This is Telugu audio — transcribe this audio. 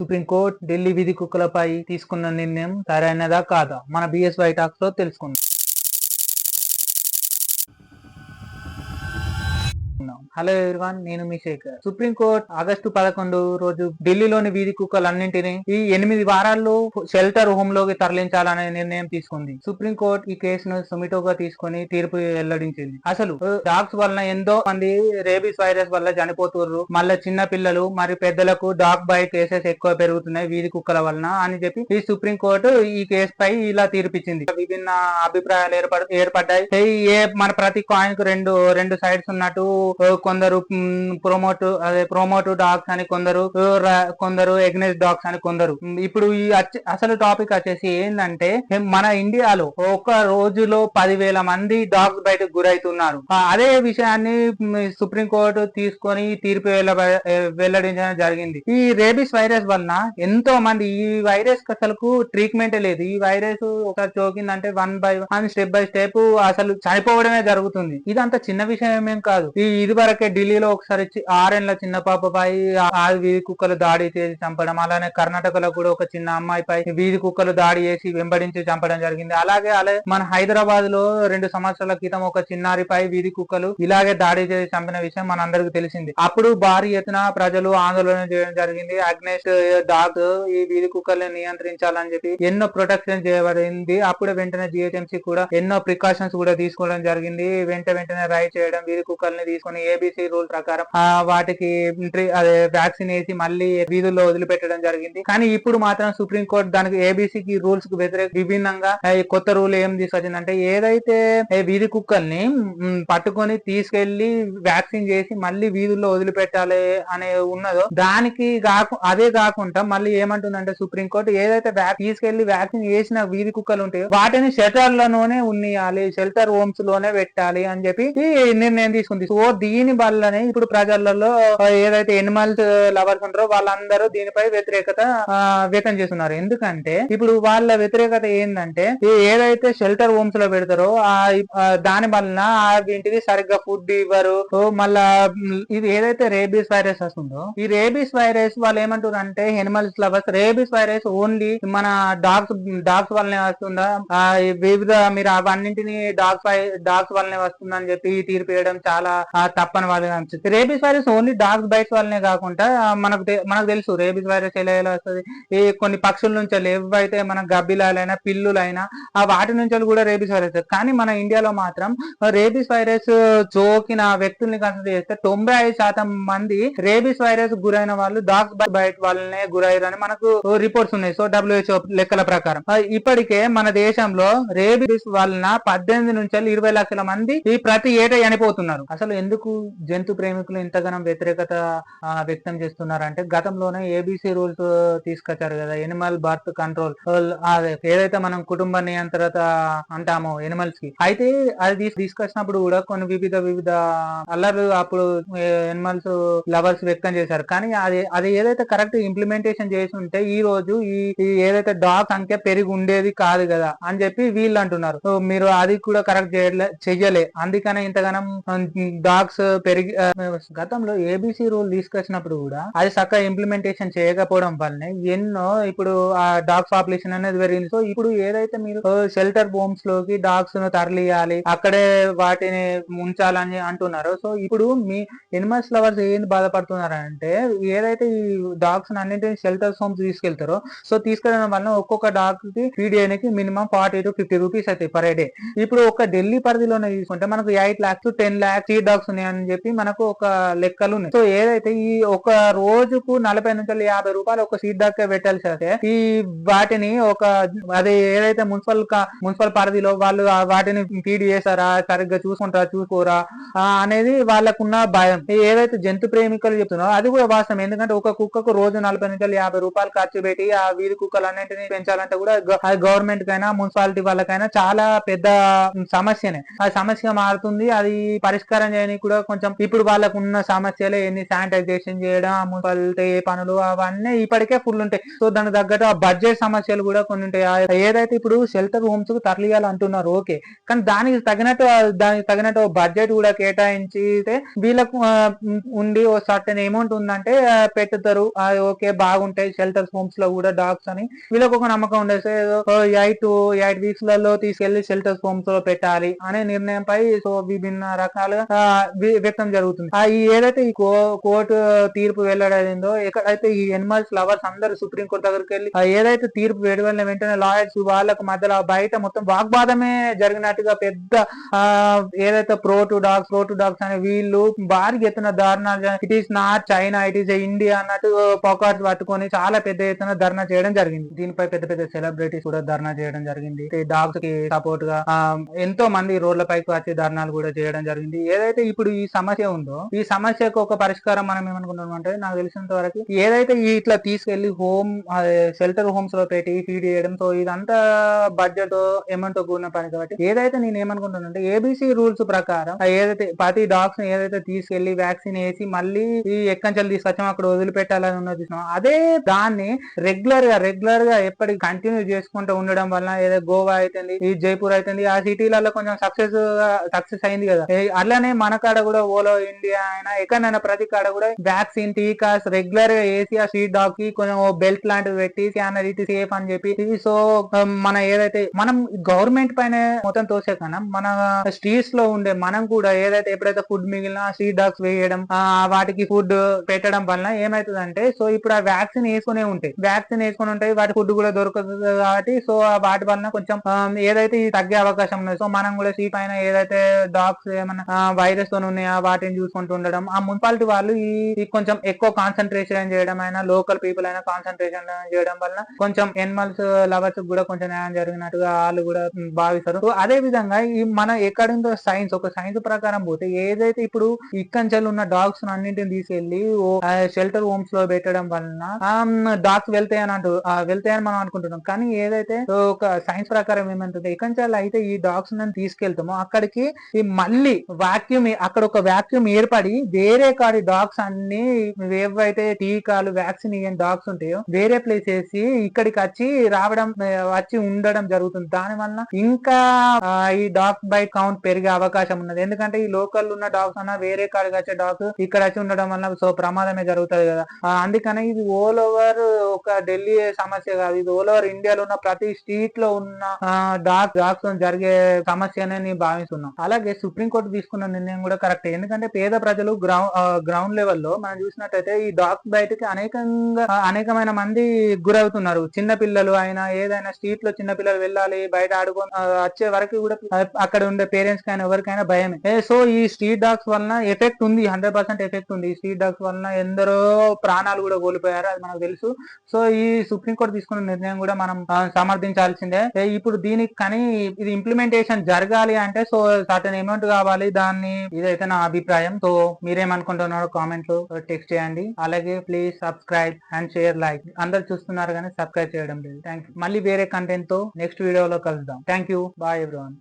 సుప్రీంకోర్టు ఢిల్లీ వీధి కుక్కలపై తీసుకున్న నిర్ణయం సరైనదా కాదా మన BSY టాక్స్ లో తెలుసుకుందాం. హలో ఎవ్రీవన్, నేను మీ శేఖర్. సుప్రీంకోర్టు ఆగస్టు 11 రోజు ఢిల్లీలోని వీధి కుక్కలన్నింటినీ ఈ 8 వారాల్లో షెల్టర్ హోమ్ లోకి తరలించాలనే నిర్ణయం తీసుకుంది. సుప్రీంకోర్టు ఈ కేసును సుమిటోగా తీసుకుని తీర్పు వెల్లడించింది. అసలు డాగ్స్ వలన ఎంతో మంది రేబీస్ వైరస్ వల్ల చనిపోతున్నారు, మళ్ళీ చిన్న పిల్లలు మరి పెద్దలకు డాగ్ బైట్ కేసెస్ ఎక్కువ పెరుగుతున్నాయి వీధి కుక్కల వలన అని చెప్పి ఈ సుప్రీంకోర్టు ఈ కేసు పై ఇలా తీర్పిచ్చింది. విభిన్న అభిప్రాయాలు ఏర్పడ్డాయి. మన ప్రతి కాయిన్ కు రెండు సైడ్స్ ఉన్నట్టు కొందరు ప్రమోట్ డాగ్స్ అని, కొందరు ఎగ్నెస్ట్ డాగ్స్ అని కొందరు. ఇప్పుడు ఈ అసలు టాపిక్ వచ్చేసి ఏంటంటే, మన ఇండియాలో ఒక రోజులో 10,000 మంది డాగ్స్ బయటకు గురవుతున్నారు. అదే విషయాన్ని సుప్రీంకోర్టు తీసుకొని తీర్పు వెల్లడించడం జరిగింది. ఈ రేబీస్ వైరస్ వలన ఎంతో మంది, ఈ వైరస్ అసలు ట్రీట్మెంట్ లేదు. ఈ వైరస్ ఒకసారి సోకిందంటే 1 by 1 స్టెప్ బై స్టెప్ అసలు చనిపోవడమే జరుగుతుంది. ఇదంతా చిన్న విషయం ఏం కాదు. ఇది వరకే ఢిల్లీలో ఒకసారి 6 ఏళ్ల చిన్న పాపపై వీధి కుక్కలు దాడి చేసి చంపడం, అలానే కర్ణాటకలో కూడా ఒక చిన్న అమ్మాయిపై వీధి కుక్కలు దాడి చేసి వెంబడించి చంపడం జరిగింది. అలాగే మన హైదరాబాద్ లో 2 సంవత్సరాల క్రితం ఒక చిన్నారిపై వీధి కుక్కలు ఇలాగే దాడి చేసి చంపిన విషయం మనందరికి తెలిసింది. అప్పుడు భారీ ఎత్తున ప్రజలు ఆందోళన చేయడం జరిగింది. అగ్నెస్ట్ డాగ్ ఈ వీధి కుక్కల్ని నియంత్రించాలని చెప్పి ఎన్నో ప్రొటెక్షన్ చేయబడింది. అప్పుడు వెంటనే GHMC కూడా ఎన్నో ప్రికాషన్స్ కూడా తీసుకోవడం జరిగింది. వెంటనే రైడ్ చేయడం, వీధి కుక్కల్ని తీసుకుని ABC రూల్ ప్రకారం వాటికి వ్యాక్సిన్ వేసి మళ్ళీ వీధుల్లో వదిలిపెట్టడం జరిగింది. కానీ ఇప్పుడు మాత్రం సుప్రీంకోర్టు దానికి ABCకి రూల్స్ కు వ్యతిరేక విభిన్నంగా కొత్త రూల్ ఏం తీసుకొచ్చిందంటే, ఏదైతే వీధి కుక్కల్ని పట్టుకొని తీసుకెళ్లి వ్యాక్సిన్ చేసి మళ్ళీ వీధుల్లో వదిలిపెట్టాలి అనే ఉన్నదో దానికి అదే కాకుండా మళ్ళీ ఏమంటుందంటే సుప్రీంకోర్టు, ఏదైతే తీసుకెళ్లి వ్యాక్సిన్ చేసిన వీధి కుక్కలు ఉంటాయో వాటిని షెల్టర్లలోనే ఉన్నియాలి, షెల్టర్ హోమ్స్ లోనే పెట్టాలి అని చెప్పి నిర్ణయం తీసుకుంది. సో దీని వల్లనే ఇప్పుడు ప్రజలలో ఏదైతే ఎనిమల్స్ లవర్స్ ఉంటారో వాళ్ళందరూ దీనిపై వ్యతిరేకత వ్యక్తం చేస్తున్నారు. ఎందుకంటే ఇప్పుడు వాళ్ళ వ్యతిరేకత ఏంటంటే, ఏదైతే షెల్టర్ హోమ్స్ లో పెడతారో దాని వలన వీటికి సరిగ్గా ఫుడ్ ఇవ్వరు. మళ్ళా ఇది ఏదైతే రేబీస్ వైరస్ వస్తుందో, ఈ రేబీస్ వైరస్ వాళ్ళు ఏమంటారు అంటే, animals lovers, rabies virus only మన డాగ్స్ వల్లనే వస్తుందా, వివిధ మీరు అవన్నింటినీ డాగ్స్ వల్లనే వస్తుందని చెప్పి తీర్పు వేయడం చాలా తప్పని వాళ్ళకి అనిపిస్తుంది. Rabies virus only dogs bites వల్లనే కాకుండా మనకు తెలుసు రేబీస్ వైరస్ ఎలా వస్తుంది. ఈ కొన్ని పక్షుల నుంచి ఏవైతే మన గబ్బిలాలైనా పిల్లులైనా వాటి నుంచి కూడా రేబీస్ వైరస్. కానీ మన ఇండియాలో మాత్రం రేబీస్ వైరస్ సోకిన వ్యక్తుల్ని కన్సిడర్ చేస్తే 95% మంది రేబీస్ వైరస్ గురైన వాళ్ళు డాగ్స్ బైట్ వల్లనే గురయ్యారని మనకు రిపోర్ట్స్ ఉన్నాయి. సో WHO లెక్కల ప్రకారం ఇప్పటికే మన దేశంలో రేబీస్ వలన 18 నుంచి 20 లక్షల మంది ప్రతి ఏటా చనిపోతున్నారు. అసలు ఎందుకు జంతు ప్రేమికులు ఇంతగానం వ్యతిరేకత వ్యక్తం చేస్తున్నారంటే, గతంలోనే ABC రూల్స్ తీసుకొచ్చారు కదా, ఎనిమల్ బర్త్ కంట్రోల్, ఏదైతే మనం కుటుంబ నియంత్రణ అంటామో ఎనిమల్స్ కి. అయితే అది తీసుకొచ్చినప్పుడు కూడా కొన్ని వివిధ అల్లర్లు అప్పుడు ఎనిమల్స్ లవర్స్ వ్యక్తం చేశారు. కానీ అది ఏదైతే కరెక్ట్ ఇంప్లిమెంటేషన్ చేసి ఉంటే ఈ రోజు ఈ ఏదైతే డాగ్ సంఖ్య పెరిగి ఉండేది కాదు కదా అని చెప్పి వీళ్ళు అంటున్నారు. సో మీరు అది కూడా కరెక్ట్ చెయ్యలే, అందుకనే ఇంతగానం డాగ్స్ పెరిగి. గతంలో ABC రూల్ తీసుకొచ్చినప్పుడు కూడా అది చక్కగా ఇంప్లిమెంటేషన్ చేయకపోవడం వల్లనే ఎన్నో ఇప్పుడు ఆ డాగ్స్ పాపులేషన్ అనేది పెరిగింది. సో ఇప్పుడు ఏదైతే మీరు షెల్టర్ హోమ్స్ లోకి డాగ్స్ ను తరలియాలి, అక్కడే వాటిని ఉంచాలని అంటున్నారు. సో ఇప్పుడు మీ ఎనిమల్స్ లవర్స్ ఏం బాధపడుతున్నారంటే, ఏదైతే ఈ డాగ్స్ అన్నింటినీ షెల్టర్ హోమ్స్ తీసుకెళ్తారో, సో తీసుకెళ్ళడం వల్ల ఒక్కొక్క డాగ్ కి ఫీడ్ చేయడానికి మినిమం 40 to 50 రూపీస్ అవుతాయి పర్ డే. ఇప్పుడు ఒక ఢిల్లీ పరిధిలోనే తీసుకుంటే మనకు 8 lakhs to 10 lakhs street dogs ఉన్నాయని చెప్పి మనకు ఒక లెక్కలు ఉన్నాయి. సో ఏదైతే ఈ ఒక రోజుకు 40 నుంచి 50 రూపాయలు ఒక స్ట్రీట్ డాగ్ పెట్టాల్సి వస్తే, ఈ వాటిని అది ఏదైతే మున్సిపల్ పరిధిలో వాళ్ళు వాటిని ఫీడ్ చేస్తారా, సరిగ్గా చూసుకోరా అనేది వాళ్ళకున్న భయం. ఏదైతే జంతు ప్రేమికులు చెప్తున్నారో అది కూడా వాస్తవం. ఎందుకంటే ఒక కుక్కకు రోజు 40 నుంచి 50 రూపాయలు ఖర్చు పెట్టి ఆ వీధి కుక్కలు అన్నింటినీ పెంచాలంటే కూడా అది గవర్నమెంట్ కైనా మున్సిపాలిటీ వాళ్ళకైనా చాలా పెద్ద సమస్యనే. ఆ సమస్య మారుతుంది. అది పరిష్కారం చేయడానికి పెట్టడానికి కూడా కొంచెం ఇప్పుడు వాళ్ళకు ఉన్న సమస్యలే ఎన్ని శానిటైజేషన్ చేయడం, మున్సిపాలిటీ పనులు అవన్నీ ఇప్పటికే ఫుల్ ఉంటాయి. సో దానికి తగ్గట్టు ఆ బడ్జెట్ సమస్యలు కూడా కొన్ని ఉంటాయి. ఏదైతే ఇప్పుడు షెల్టర్ హోమ్స్ కు తరలియాలి అంటున్నారు ఓకే, కానీ దానికి తగినట్టు బడ్జెట్ కూడా కేటాయించితే వీళ్ళకు ఉండి ఓ సర్టెన్ అమౌంట్ ఉందంటే పెట్టుతారు. అది ఓకే బాగుంటాయి షెల్టర్ హోమ్స్ లో కూడా డాగ్స్ అని వీళ్ళకి ఒక నమ్మకం ఉండేది. ఏదో 8 వీక్స్ లలో తీసుకెళ్లి షెల్టర్ హోమ్స్ లో పెట్టాలి అనే నిర్ణయంపై సో విభిన్న రకాలుగా వ్యక్తం జరుగుతుంది. ఈ ఏదైతే ఈ కోర్టు తీర్పు వెల్లడైందో, ఎక్కడైతే ఈ ఎనిమల్స్ లవర్స్ అందరూ సుప్రీం కోర్టు దగ్గరికి వెళ్ళి ఏదైతే తీర్పు వెలువడిన వెంటనే లాయర్స్ వాళ్ళకు మధ్యలో బయట మొత్తం వాగ్వాదమే జరిగినట్టుగా పెద్ద ఏదైతే ప్రో టు డాగ్స్ అనే వీళ్ళు భారీ ఎత్తున ధర్నా, it is not China it is India అన్నట్టు పొకార్స్ పట్టుకొని చాలా పెద్ద ఎత్తున ధర్నా చేయడం జరిగింది. దీనిపై పెద్ద పెద్ద సెలబ్రిటీస్ కూడా ధర్నా చేయడం జరిగింది. డాగ్స్ కి సపోర్ట్ గా ఎంతో మంది రోడ్ల పైకి వచ్చి ధర్నాలు కూడా చేయడం జరిగింది. ఏదైతే ఇప్పుడు ఈ సమస్య ఉందో ఈ సమస్యకు ఒక పరిష్కారం మనం ఏమనుకుంటున్నాం అంటే, నాకు తెలిసినంత వరకు ఏదైతే ఇట్లా తీసుకెళ్లి షెల్టర్ హోమ్స్ లో పెట్టి ఫీడ్ చేయడం, సో ఇదంతా బడ్జెట్ అమౌంట్ తో కూడిన పని కాబట్టి ఏదైతే నేను ఏమనుకుంటున్నానంటే ఏబిసి రూల్స్ ప్రకారం ఏదైతే ప్రతి డాగ్స్ ఏదైతే తీసుకెళ్లి వ్యాక్సిన్ వేసి మళ్ళీ ఈ ఎక్కంచెలు తీసుకొచ్చాం అక్కడ వదిలిపెట్టాలని ఉన్నది అదే దాన్ని రెగ్యులర్ గా ఎప్పటికి కంటిన్యూ చేసుకుంటూ ఉండడం వల్ల ఏదో గోవా అయితుంది, ఈ జైపూర్ అయితుంది, ఆ సిటీలలో కొంచెం సక్సెస్ అయింది కదా. అట్లానే మన కాడ కూడా ఓలో ఇండియా అయినా ఎక్కడైనా ప్రతి కాడ కూడా వ్యాక్సిన్ టీకాస్ రెగ్యులర్ గా ఏసి ఆ స్ట్రీట్ డాగ్ కి కొంచెం బెల్ట్ లాంటివి పెట్టి స్కానర్ ఇటు సేఫ్ అని చెప్పి సో మన ఏదైతే మనం గవర్నమెంట్ పైన మొత్తం తోసే కన్నా మన స్ట్రీట్స్ లో ఉండే మనం కూడా ఏదైతే ఎప్పుడైతే ఫుడ్ మిగిలిన స్ట్రీట్ డాగ్స్ వేయడం, వాటికి ఫుడ్ పెట్టడం వల్ల ఏమైతుందంటే, సో ఇప్పుడు ఆ వ్యాక్సిన్ వేసుకుని ఉంటాయి వాటి ఫుడ్ కూడా దొరకదు కాబట్టి సో వాటి వలన కొంచెం ఏదైతే తగ్గే అవకాశం ఉన్నది. సో మనం కూడా స్ట్రీట్ పైన ఏదైతే డాగ్స్ ఏమన్నా వైరస్ తో ఉన్నాయా వాటిని చూసుకుంటూ ఉండడం, ఆ మున్సిపాలిటీ వాళ్ళు ఈ కొంచెం ఎక్కువ కాన్సన్ట్రేషన్ చేయడం అయినా లోకల్ పీపుల్ అయినా కాన్సన్ట్రేషన్ చేయడం వల్ల కొంచెం ఎనిమల్స్ లవర్స్ కూడా కొంచెం న్యాయం జరిగినట్టుగా వాళ్ళు కూడా భావిస్తారు. సో అదే విధంగా ఈ మన ఎక్కడుందో ఒక సైన్స్ ప్రకారం పోతే ఏదైతే ఇప్పుడు ఇక్కంచెలు ఉన్న డాగ్స్ అన్నింటిని తీసుకెళ్లి షెల్టర్ హోమ్స్ లో పెట్టడం వలన డాగ్స్ వెళ్తాయని మనం అనుకుంటున్నాం. కానీ ఏదైతే ఒక సైన్స్ ప్రకారం ఏమంటుంది, ఇక్కంచెలు అయితే ఈ డాగ్స్ తీసుకెళ్తామో అక్కడికి మళ్ళీ అక్కడ ఒక వాక్యూమ్ ఏర్పడి వేరే కాడి డాగ్స్ అన్ని ఏవైతే టీకాలు వ్యాక్సిన్ ఇవ్వని డాగ్స్ ఉంటాయో వేరే ప్లేసెస్ ఇక్కడికి వచ్చి ఉండడం జరుగుతుంది. దాని వలన ఇంకా ఈ డాగ్ బైట్ కౌంట్ పెరిగే అవకాశం ఉన్నది. ఎందుకంటే ఈ లోకల్ ఉన్న డాగ్స్ అన్న వేరే కాడికి వచ్చే డాగ్స్ ఇక్కడ వచ్చి ఉండడం వల్ల సో ప్రమాదమే జరుగుతుంది కదా. అందుకని ఇది ఓల్ ఓవర్ ఒక ఢిల్లీ సమస్య కాదు, ఇది ఓల్ ఓవర్ ఇండియాలో ఉన్న ప్రతి స్ట్రీట్ లో ఉన్న డాగ్స్ జరిగే సమస్య అని నేను భావిస్తున్నాం. అలాగే సుప్రీంకోర్టు తీసుకున్న నిర్ణయం కూడా కరెక్ట్. ఎందుకంటే పేద ప్రజలు గ్రౌండ్ లెవెల్లో మనం చూసినట్టయితే ఈ డాగ్స్ బయటకి అనేకమైన మంది గురవుతున్నారు. చిన్న పిల్లలు అయినా ఏదైనా స్ట్రీట్ లో చిన్న పిల్లలు వెళ్ళాలి బయట ఆడుకొని వచ్చే వరకు కూడా అక్కడ ఉండే పేరెంట్స్ కానీ ఎవరికైనా భయమే. సో ఈ స్ట్రీట్ డాగ్స్ వలన ఎఫెక్ట్ ఉంది, 100% ఎఫెక్ట్ ఉంది. ఈ స్ట్రీట్ డాగ్స్ వలన ఎందరో ప్రాణాలు కూడా కోల్పోయారు, అది మనకు తెలుసు. సో ఈ సుప్రీంకోర్టు తీసుకున్న నిర్ణయం కూడా మనం సమర్థించాల్సిందే. ఇప్పుడు దీనికి కానీ ఇది ఇంప్లిమెంటేషన్ జరగాలి అంటే సో సర్టెన్ అమౌంట్ కావాలి. ఇదైతే నా అభిప్రాయం. సో మీరేమనుకుంటున్నారో కామెంట్ లో టెక్స్ట్ చేయండి. అలాగే please subscribe and share, like. అందరు చూస్తున్నారు కానీ సబ్స్క్రైబ్ చేయడం లేదు. Thank you. మళ్ళీ వేరే కంటెంట్ తో నెక్స్ట్ వీడియోలో కలుద్దాం. Thank you. Bye everyone.